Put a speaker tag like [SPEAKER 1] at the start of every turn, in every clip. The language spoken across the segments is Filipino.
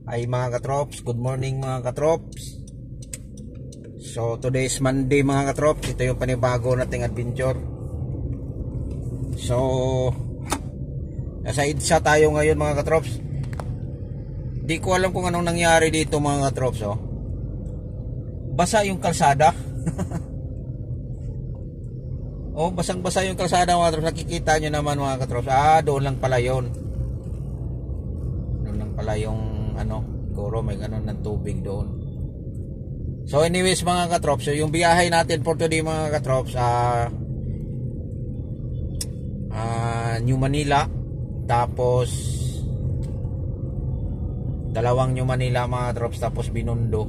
[SPEAKER 1] Ay mga katrops, good morning mga katrops. So today is Monday mga katrops. Ito yung panibago nating adventure. So nasa EDSA tayo ngayon mga katrops. Di ko alam kung anong nangyari dito mga katrops. Basa yung kalsada. Basang-basa yung kalsada mga katrops. Nakikita nyo naman mga katrops. Doon lang pala yun. Doon lang pala yung siguro may ganun ng tubig doon. So anyways mga katrops, so yung biyahe natin for today mga katrops, New Manila, tapos dalawang New Manila mga katrops, tapos Binondo.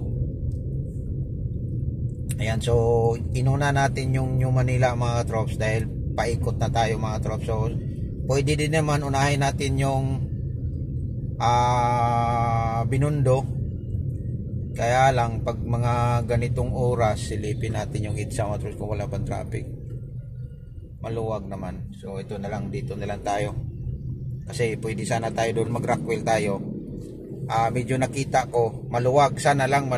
[SPEAKER 1] Ayan, so inuna natin yung New Manila mga katrops dahil paikot na tayo mga katrops. So pwede din naman unahin natin yung Binondo, kaya lang pag mga ganitong oras silipin natin yung EDSA mga katrops kung wala pang traffic, maluwag naman. So ito na lang, dito na lang tayo kasi pwede sana tayo doon mag Rockwell tayo. Medyo nakita ko maluwag, sana lang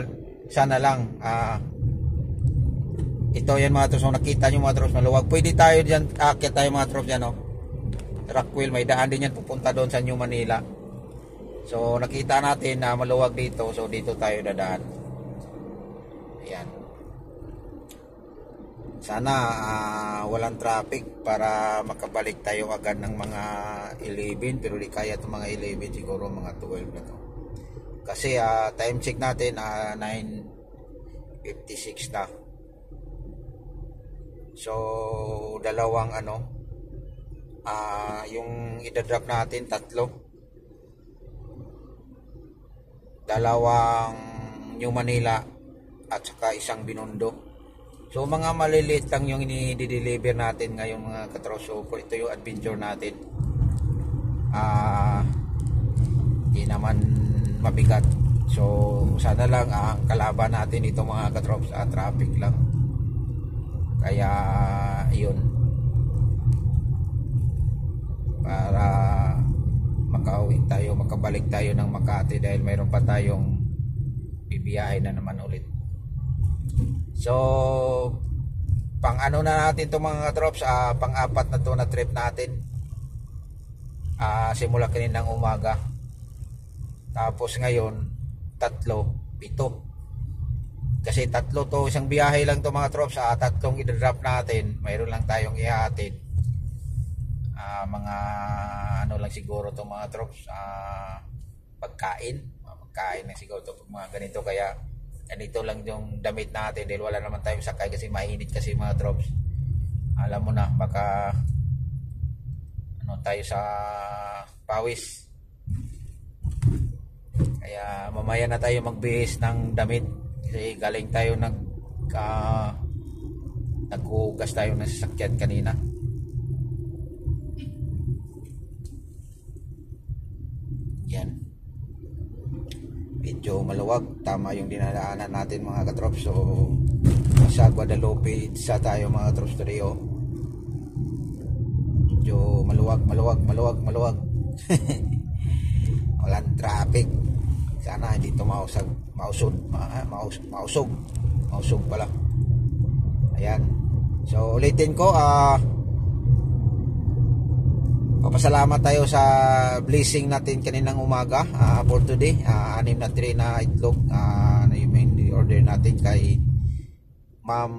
[SPEAKER 1] ito yan mga katrops. So nakita nyo mga katrops maluwag, pwede tayo dyan, akit tayo mga katrops yan, Rockwell, may daan din yan pupunta doon sa New Manila. So nakita natin na maluwag dito, so dito tayo dadaan. Ayan. Sana walang traffic para makabalik tayo agad ng mga 11, pero di kaya itong mga 11, siguro mga 12 na to. Kasi time check natin 9:56 na. So dalawang yung idadrop natin dalawang New Manila at saka isang Binondo. So mga maliliit lang yung i-deliver natin ngayon mga katrops. So ito yung adventure natin. Hindi naman mabigat. So sana lang kalaban natin ito mga katrops, traffic lang. Kaya yun, para makauwi tayo, makabalik tayo ng Makati dahil mayroon pa tayong bibiyahe na naman ulit. So pang na natin to mga katrops, pang-apat na to na trip natin, simula kaninang umaga, tapos ngayon 3, 7 kasi 3 to, isang biyahe lang to mga trops. 3 i-drop natin, mayroon lang tayong ihatid, mga lang siguro to mga trops, pagkain na siguro to mga ganito. Kaya ganito lang yung damit natin dahil wala naman tayong sakay kasi mainit kasi mga trops. Alam mo na, baka tayo sa pawis, kaya mamaya na tayo magbihis ng damit kasi galing tayo naghugas tayo ng sasakyan kanina. Yan, medyo maluwag, tama yung dinadaanan natin mga katrops. So sa Guadalupe sa tayo mga katrops today. Medyo maluwag walang traffic. Sana hindi ito mausog pala. Ayan, so ulitin ko, papasalamat tayo sa blessing natin kaninang umaga, for today. 6 na tray na itlog na yung order natin kay Ma'am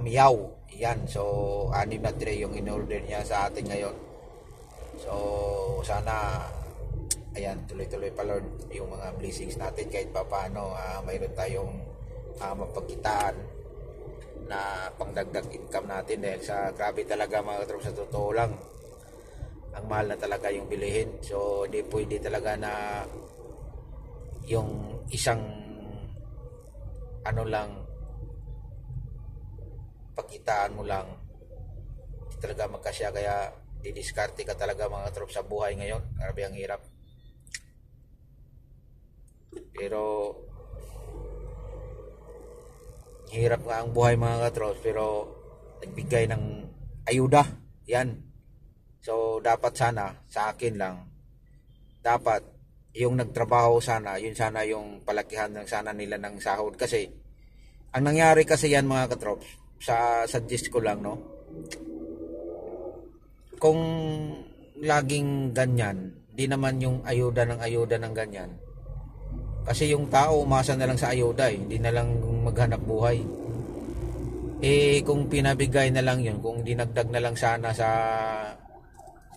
[SPEAKER 1] Yaw. Yan, so 6 na tray yung in-order niya sa atin ngayon. So sana ayan, tuloy-tuloy pa Lord yung mga blessings natin, kahit pa paano mayroon tayong mapagkitaan na pangdagdag income natin dahil sa grabe talaga mga katrops, sa totoo lang ang mahal na talaga yung bilihin. So hindi pwede talaga na yung isang lang pagkitaan mo lang hindi talaga magkasya, kaya didiskarte ka talaga mga katrops sa buhay ngayon. Grabe ang hirap, pero hirap nga ang buhay mga katrops, pero nagbigay ng ayuda yan. So dapat sana sa akin lang dapat yung nagtrabaho sana, yun sana yung palakihan ng sana nila ng sahod. Kasi ang nangyari kasi yan mga katrops, sa suggest ko lang, no, kung laging ganyan, di naman yung ayuda ng ganyan. Kasi yung tao umasa na lang sa ayuda, hindi na lang maghanap buhay. Kung pinabigay na lang yun, kung dinagdag na lang sana sa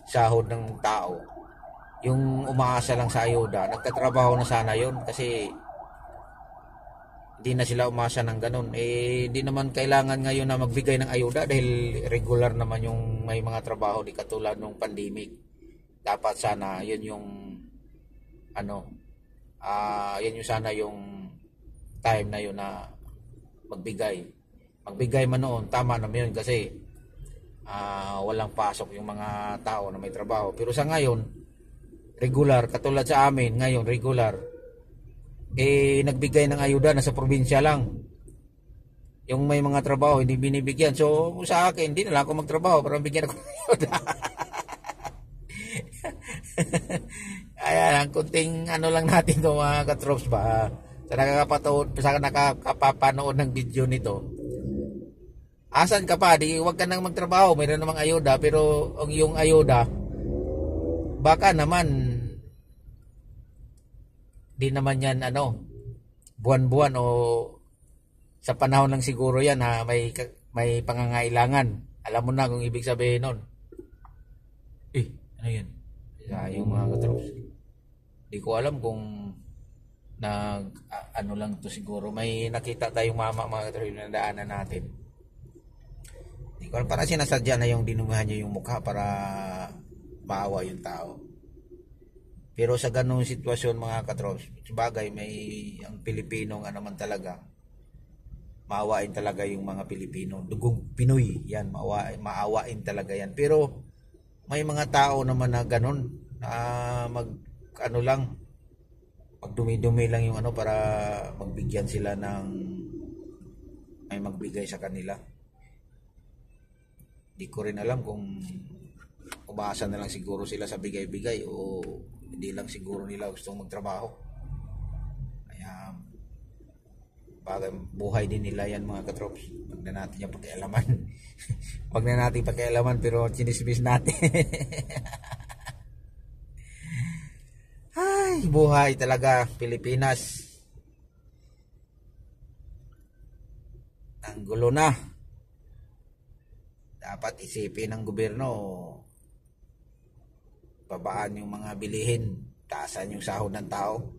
[SPEAKER 1] sahod ng tao, yung umaasa lang sa ayuda, nagtatrabaho na sana yun. Kasi hindi na sila umasa ng ganun. Di naman kailangan ngayon na magbigay ng ayuda dahil regular naman yung may mga trabaho, di katulad ng pandemic. Dapat sana yun yung yun yung sana yung time na yun na magbigay man noon, tama naman yun kasi walang pasok yung mga tao na may trabaho. Pero sa ngayon, regular, katulad sa amin ngayon, regular, nagbigay ng ayuda na sa probinsya lang. Yung may mga trabaho hindi binibigyan. So sa akin, hindi na lang ako magtrabaho para bigyan ako ng ayuda. Ayan, ang kunting lang natin ito mga katrops ba. Sa nakakapapanood ng video nito, asan ka pa? Huwag ka nang magtrabaho, mayroon namang ayuda. Pero ang yung ayuda, baka naman di naman yan buwan-buwan o sa panahon lang siguro yan may pangangailangan. Alam mo na kung ibig sabihin nun. Ano yan? Yung mga katrops, di ko alam kung lang to, siguro may nakita tayong mama mga katrops na daanan natin. Di ko alam, para sinasadya na yung dinumihan niya yung mukha para maawa yung tao. Pero sa ganung sitwasyon mga katrops, sabagay may ang Pilipino nga naman talaga, maawain talaga yung mga Pilipino, dugong Pinoy yan, maawain talaga yan. Pero may mga tao naman na ganun, magdumi-dumi lang yung para magbigyan sila ng may magbigay sa kanila. Di ko rin alam kung umaasa na lang siguro sila sa bigay-bigay o hindi lang siguro nila gustong magtrabaho. Kaya bagay buhay din nila yan mga katrops. Huwag na natin yung pakialaman. Huwag na natin pakialaman, pero chinismis natin. Ay, buhay talaga Pilipinas. Ang gulo na. Dapat isipin ng gobyerno, babaan yung mga bilihin, taasan yung sahod ng tao.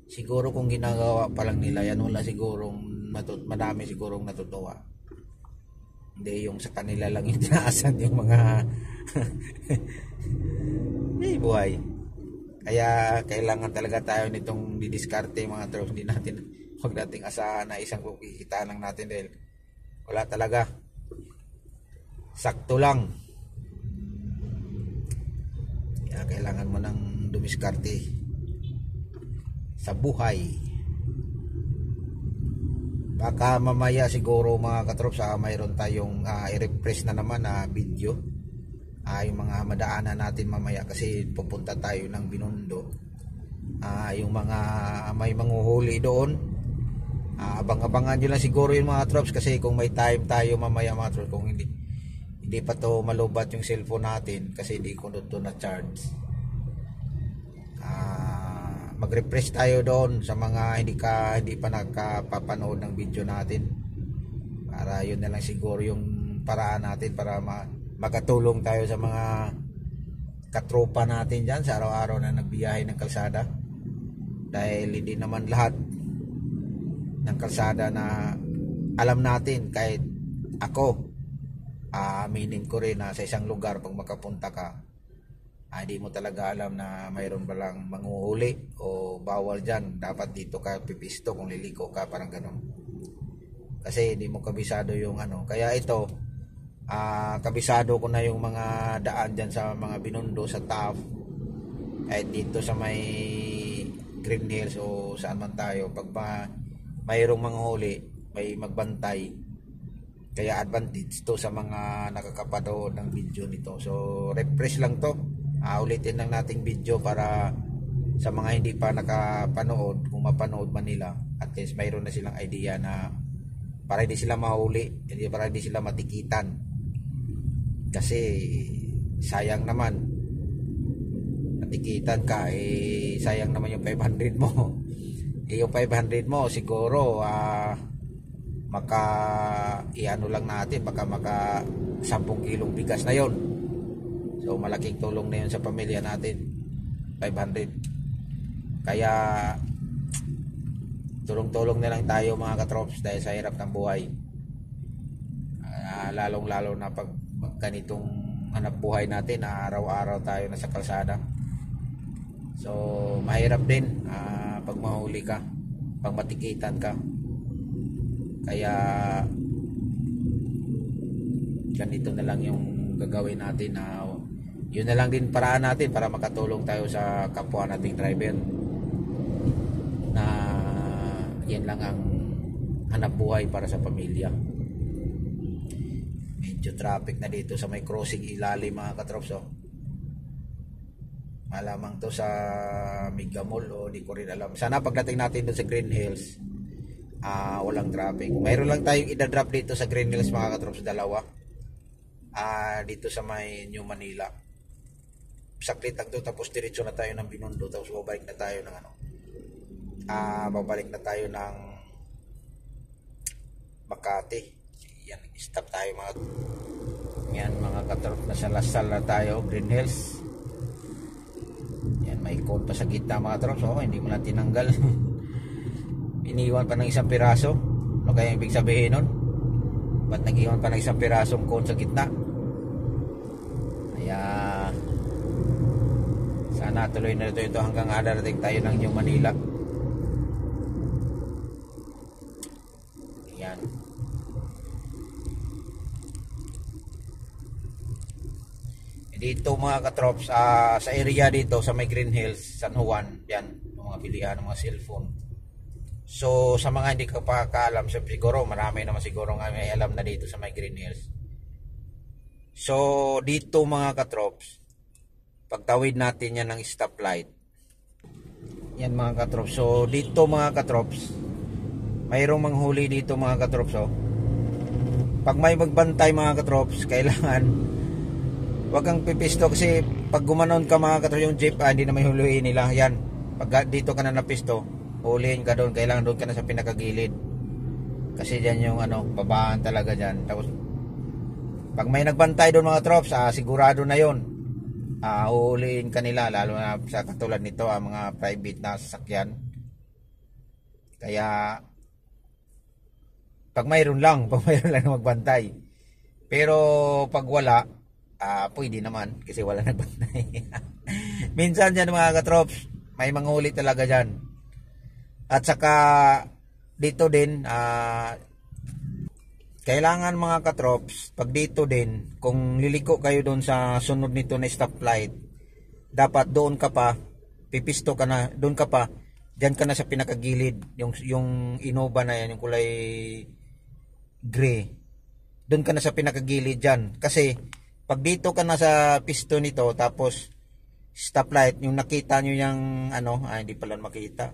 [SPEAKER 1] Siguro kung ginagawa pa lang nila yan, wala sigurong madami sigurong natutuwa. Hindi yung sa kanila lang yung tinaasan yung mga buhay. Kaya kailangan talaga tayo nitong didiskarte mga troops. Huwag nating asahan na isang kukikita lang natin dahil wala talaga. Sakto lang. Kaya kailangan mo ng dumiskarte sa buhay. Baka mamaya siguro mga katrops, mayroon tayong i-refresh na naman na video. Yung mga madaanan natin mamaya kasi pupunta tayo ng Binondo. Yung mga may manghuhuli doon, abang-abangan nyo lang siguro yung mga trops kasi kung may time tayo mamaya mga trops, kung hindi pa to malubat yung cellphone natin kasi hindi ko doon na charge. Mag-refresh tayo doon sa mga hindi pa nakapapanood ng video natin, para yun na lang siguro yung paraan natin para makatulong tayo sa mga katropa natin dyan sa araw-araw na nagbiyahe ng kalsada, dahil hindi naman lahat ng kalsada na alam natin. Kahit ako, aminin ko rin na sa isang lugar pag makapunta ka, hindi mo talaga alam na mayroon balang manghuhuli o bawal dyan, dapat dito ka pipisto kung liliko ka, parang ganun. Kasi hindi mo kabisado yung kaya ito, kabisado ko na yung mga daan dyan sa mga Binondo, sa Taft, kahit dito sa may Green Hills o saan man tayo, pag mayroong manghuli, may magbantay. Kaya advantage to sa mga nakakapanood ng video nito. So refresh lang to, ulitin lang nating video para sa mga hindi pa nakapanood, kung mapanood man nila, at least mayroon na silang idea na para hindi sila mahuli, para hindi sila matikitan. Kasi sayang naman, matikitan ka, sayang naman yung 500 mo. Yung 500 mo siguro maka iano lang natin, baka maka 10 kilong bigas na yon. So malaking tulong na yun sa pamilya natin, 500. Kaya tulong-tulong na lang tayo mga katrops dahil sa hirap ng buhay. Lalong-lalo na pag ganitong hanap buhay natin na araw-araw tayo nasa kalsada. So mahirap din pag mahuli ka, pag matikitan ka. Kaya ganito na lang yung gagawin natin, yun na lang din paraan natin para makatulong tayo sa kapwa nating driver, na yan lang ang hanap buhay para sa pamilya. Medyo traffic na dito sa may crossing ilalim mga katrops. Malamang to sa Mega Mall o di ko rin alam. Sana pagdating natin doon sa Green Hills, walang traffic. Mayroon lang tayong idadrop dito sa Green Hills mga katrops, dalawa. Dito sa may New Manila. Saklit lang to, tapos diretso na tayo ng Binondo, tapos babalik na tayo ng babalik na tayo ng Makati. Yan, stop tayo mga katrops, nasa Lasal na tayo, Green Hills. Yan, may cone pa sa gitna mga katrops. Hindi mo na tinanggal. Iniwan pa ng isang piraso. Ano kaya ibig sabihin nun? Ba't nag-iwan pa ng isang pirasong cone sa gitna? Kaya sana tuloy na ito hanggang darating tayo ng New Manila. Yan. Dito mga katrops, sa area dito sa may Green Hills, San Juan, yan, yung mga bilihan ng mga cellphone. So sa mga hindi ka pa kaalam, siguro marami naman siguro nga may alam na dito sa may Green Hills. So dito mga katrops, pagtawid natin yan ng stoplight. Yan mga katrops. So dito mga katrops, mayroong manghuli dito mga katrops. Pag may magbantay mga katrops, kailangan wag kang pipisto, kasi pag gumanon ka mga katrops, yung jeep hindi na may huluin nila. Yan, pag dito ka na napisto, huliin ka doon, kailangan doon ka na sa pinakagilid, kasi dyan yung babaan talaga dyan. Tapos pag may nagbantay doon mga trops, sigurado na yon, huhuliin ka nila, lalo na sa katulad nito mga private na sasakyan. Kaya pag mayroon lang na magbantay. Pero pag wala, pwede naman kasi wala nagbantay. Minsan dyan mga katrops, may manghuli talaga dyan. At saka dito din, kailangan mga katrops, pag dito din, kung liliko kayo doon sa sunod nito na stoplight, dapat doon ka pa, pipisto ka na, doon ka pa, dyan ka na sa pinakagilid, yung Innova na yan, yung kulay gray, doon ka na sa pinakagilid dyan. Kasi pag dito ka na sa pisto nito, tapos stoplight, yung nakita nyo yung hindi pala makita.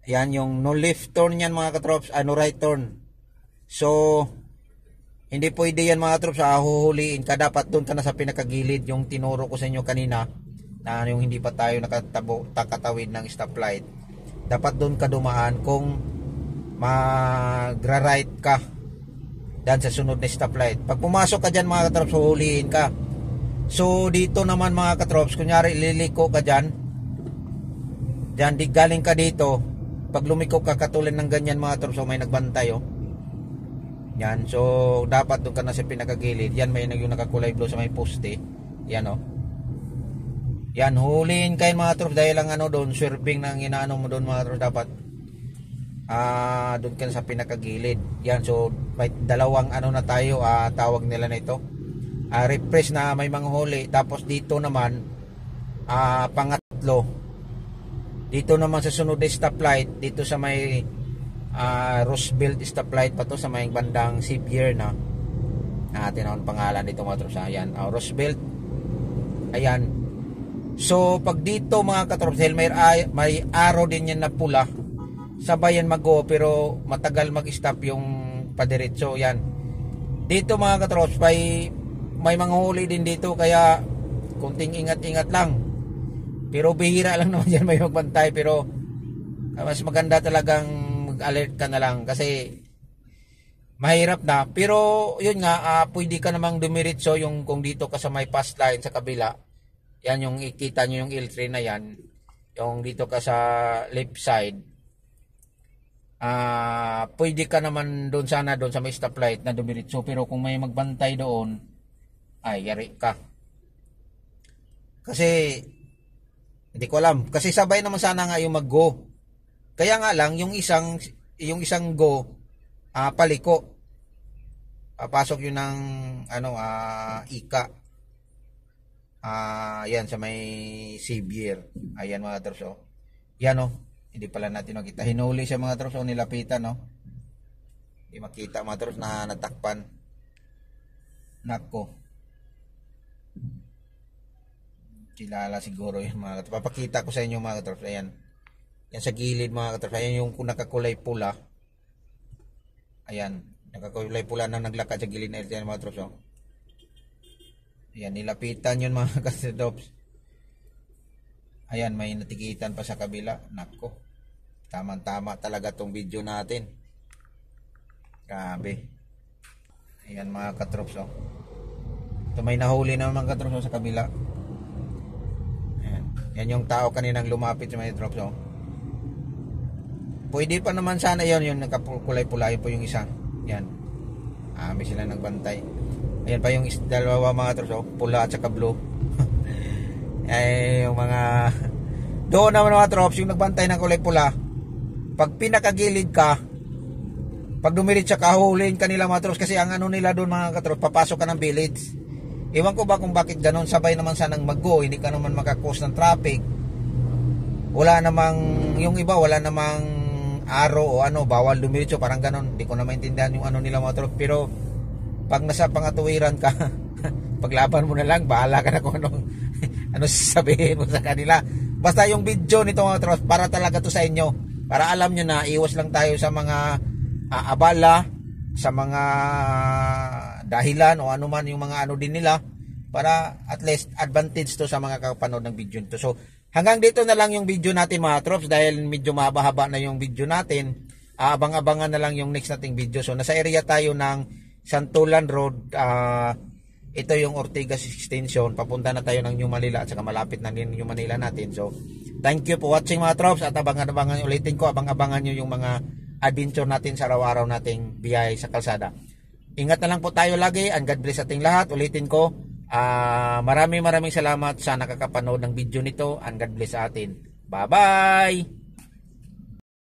[SPEAKER 1] Yan yung no left turn yan mga katrops, no right turn. So hindi pwede yan mga katrops, huhuliin ka. Dapat doon ka na sa pinakagilid, yung tinuro ko sa inyo kanina, na yung hindi pa tayo nakatawid ng stoplight. Dapat doon ka dumaan kung magra-right ka dan sa sunod na stoplight. Pag pumasok ka dyan mga katrops, huhuliin ka. So dito naman mga katrops, kunyari liliko ka dyan, di galing ka dito, pag lumiko ka katulad ng ganyan mga katrops, may nagbantay yan. So dapat doon ka na sa pinakagilid. Yan, may yung nakakulay blue sa may poste. Yan yan, huliin kayo mga katrops, dahil lang doon swerving ng inaano mo doon mga katrops. Dapat doon ka na sa pinakagilid. Yan, so may dalawang na tayo, tawag nila na ito, refresh na may manghuli. Tapos dito naman pangatlo, dito naman sa sunod na stoplight, dito sa may Roosevelt stoplight pa to, sa may bandang Xavier na tinawag pangalan dito mga trops. Ayan, Roosevelt. Ayan, So pag dito mga katrops, dahil may arrow din yan na pula, sabay yan mag-go pero matagal mag-stop yung padiretso yan. Dito mga katrops, may mga huli din dito kaya kunting ingat-ingat lang. Pero bihira lang naman yan may magbantay, pero mas maganda talagang mag-alert ka na lang kasi mahirap na. Pero yun nga, pwede ka namang dumiritso yung kung dito ka sa may pass line sa kabila. Yan yung ikita nyo yung L3 na yan. Yung dito ka sa left side. Pwede ka naman doon sana doon sa may stoplight na dumiritso. Pero kung may magbantay doon, ay yari ka. Kasi hindi ko alam. Kasi sabay naman sana nga yung mag-go. Kaya nga lang yung isang go paliko. Pasok yun ng ika. Yan sa may Xavier. Ayan mga trops, oh. Yan, oh. Hindi pala natin makita. Hinuli siya mga trops, oh. Nilapitan, oh. Hindi makita mga trops na natakpan. Nako. Kilala siguro yun mga trops. Papakita ko sa inyo mga trops. Ayan. Yan sa gilid mga trops. Ayan yung nakakulay pula. Ayan. Nakakulay pula na naglakad sa gilid na ito yan mga trops, oh. Ayan, nilapitan yun mga katrops. Ayan, may natikitan pa sa kabila. Nako. Tama-tama talaga tong video natin. Grabe. Ayan mga katrops, oh. Ito may nahuli na mga katrops, oh, sa kabila. Ayan. Yan yung tao kaninang lumapit sa mga katrops, oh. Pwede pa naman sana yun. Yung nakakulay-pula yun po yung isa. Yan. May sila nagbantay. Ayan pa yung dalawa mga trops, oh, pula at saka blue. Ay, yung mga doon naman mga trops, yung nagbantay ng kulay pula, pag pinakagilid ka, pag dumiritsa ka, huliin ka nila mga trops, kasi ang ano nila doon mga katrops, papasok ka ng village. Iwan ko ba kung bakit ganun, sabay naman sanang mag-go, hindi ka naman makakos ng traffic. Wala namang, yung iba wala namang arrow o ano, bawal dumiritso, parang ganun. Hindi ko na maintindihan yung ano nila mga trops, pero pag nasa pangatuwiran ka, paglaban mo na lang, bahala ka na kung ano sasabihin mo sa kanila. Basta yung video nito mga trops, para talaga to sa inyo, para alam nyo na iwas lang tayo sa mga abala, sa mga dahilan o ano man yung mga ano din nila, para at least advantage to sa mga kapanood ng video nito. So hanggang dito na lang yung video natin mga trops, dahil medyo mahaba-haba na yung video natin. Abang-abangan na lang yung next nating video. So nasa area tayo ng Santulan Road, ito yung Ortigas Extension, papunta na tayo ng New Manila at saka malapit na din New Manila natin. So thank you for watching mga trops, at abang-abangan ulitin ko, abang-abangan nyo yung mga adventure natin sa araw-araw nating biyahe sa kalsada. Ingat na lang po tayo lagi, and God bless ating lahat. Ulitin ko, maraming salamat sa nakakapanood ng video nito, and God bless sa atin. Bye bye.